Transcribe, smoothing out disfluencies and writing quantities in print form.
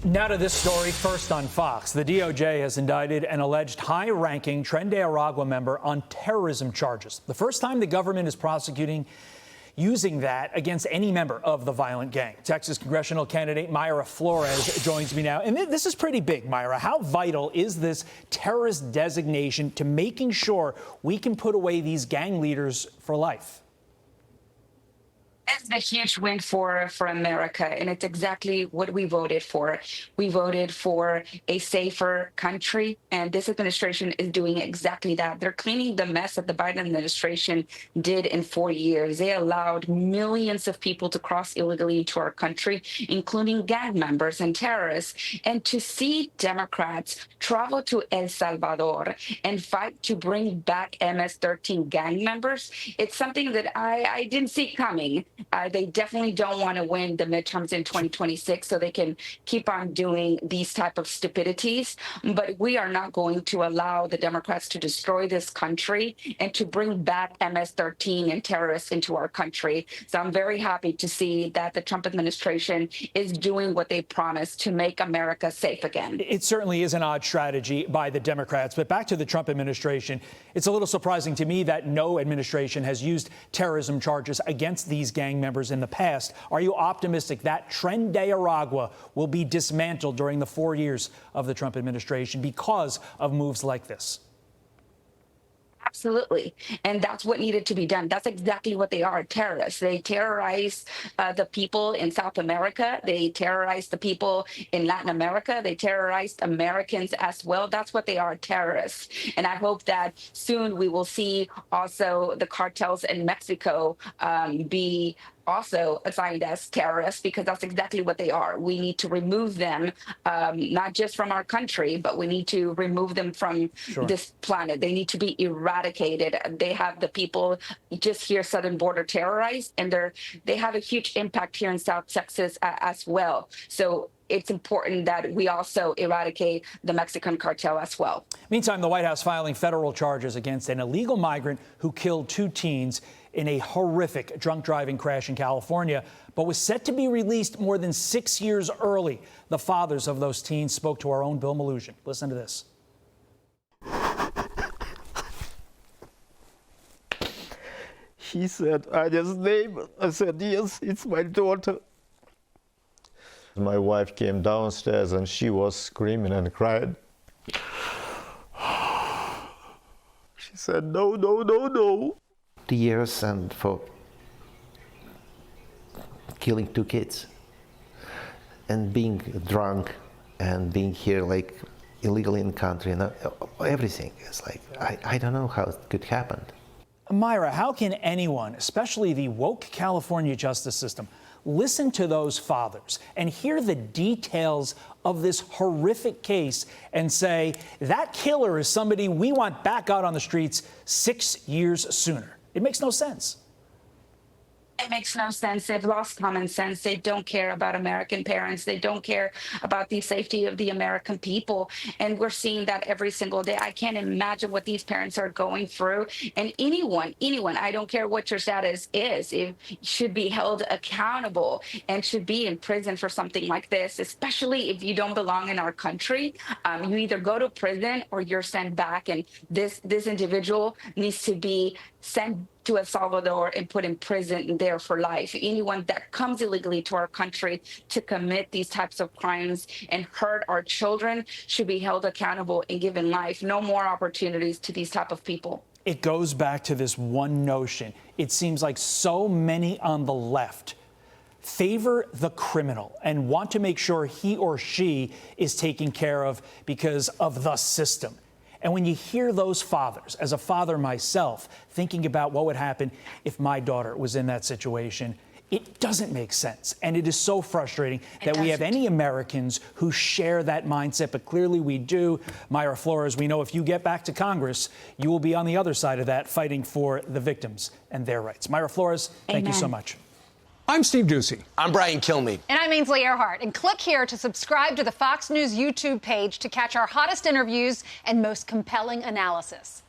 Now to this story, first on Fox. The DOJ has indicted an alleged high-ranking Tren de Aragua member on terrorism charges. The first time the government is prosecuting using that against any member of the violent gang. Texas congressional candidate Mayra Flores joins me now. And this is pretty big, Mayra. How vital is this terrorist designation to making sure we can put away these gang leaders for life? It's a huge win for America, and it's exactly what we voted for. We voted for a safer country, and this administration is doing exactly that. They're cleaning the mess that the Biden administration did in 4 years. They allowed millions of people to cross illegally into our country, including gang members and terrorists. And to see Democrats travel to El Salvador and fight to bring back MS-13 gang members, it's something that I didn't see coming. They definitely don't want to win the midterms in 2026 so they can keep on doing these type of stupidities. But we are not going to allow the Democrats to destroy this country and to bring back MS-13 and terrorists into our country. So I'm very happy to see that the Trump administration is doing what they promised to make America safe again. It certainly is an odd strategy by the Democrats. But back to the Trump administration, it's a little surprising to me that no administration has used terrorism charges against these gang members in the past. Are you optimistic that Tren de Aragua will be dismantled during the 4 years of the Trump administration because of moves like this? Absolutely. And that's what needed to be done. That's exactly what they are, terrorists. They terrorize the people in South America. They terrorize the people in Latin America. They terrorized Americans as well. That's what they are, terrorists. And I hope that soon we will see also the cartels in Mexico be also assigned as terrorists, because that's exactly what they are. We need to remove them, not just from our country, but we need to remove them from this planet. They need to be eradicated. They have the people just here, southern border, terrorized, and they have a huge impact here in South Texas as well. So it's important that we also eradicate the Mexican cartel as well. Meantime, the White House filing federal charges against an illegal migrant who killed 2 teens in a horrific drunk driving crash in California, but was set to be released more than 6 years early. The fathers of those teens spoke to our own Bill Malugin. Listen to this. He said, Anya's name. I said, yes, it's my daughter. My wife came downstairs and she was screaming and crying. She said, no, no, no, no. 2 years and for killing 2 kids and being drunk and being here like illegally in the country and everything. It's like, I don't know how it could happen. Mayra, how can anyone, especially the woke California justice system, listen to those fathers and hear the details of this horrific case and say that killer is somebody we want back out on the streets 6 years sooner? It makes no sense. It makes no sense. They've lost common sense. They don't care about American parents. They don't care about the safety of the American people. And we're seeing that every single day. I can't imagine what these parents are going through. And anyone, I don't care what your status is, it should be held accountable and should be in prison for something like this, especially if you don't belong in our country. You either go to prison or you're sent back. And this individual needs to be sent to El Salvador and put in prison there for life. Anyone that comes illegally to our country to commit these types of crimes and hurt our children should be held accountable and given life. No more opportunities to these type of people. It goes back to this one notion. It seems like so many on the left favor the criminal and want to make sure he or she is taken care of because of the system. And when you hear those fathers, as a father myself, thinking about what would happen if my daughter was in that situation, it doesn't make sense. And it is so frustrating that we have any Americans who share that mindset, but clearly we do. Mayra Flores, we know if you get back to Congress, you will be on the other side of that, fighting for the victims and their rights. Mayra Flores, thank you so much. I'm Steve Doocy. I'm Brian Kilmeade. And I'm Ainsley Earhart. And click here to subscribe to the Fox News YouTube page to catch our hottest interviews and most compelling analysis.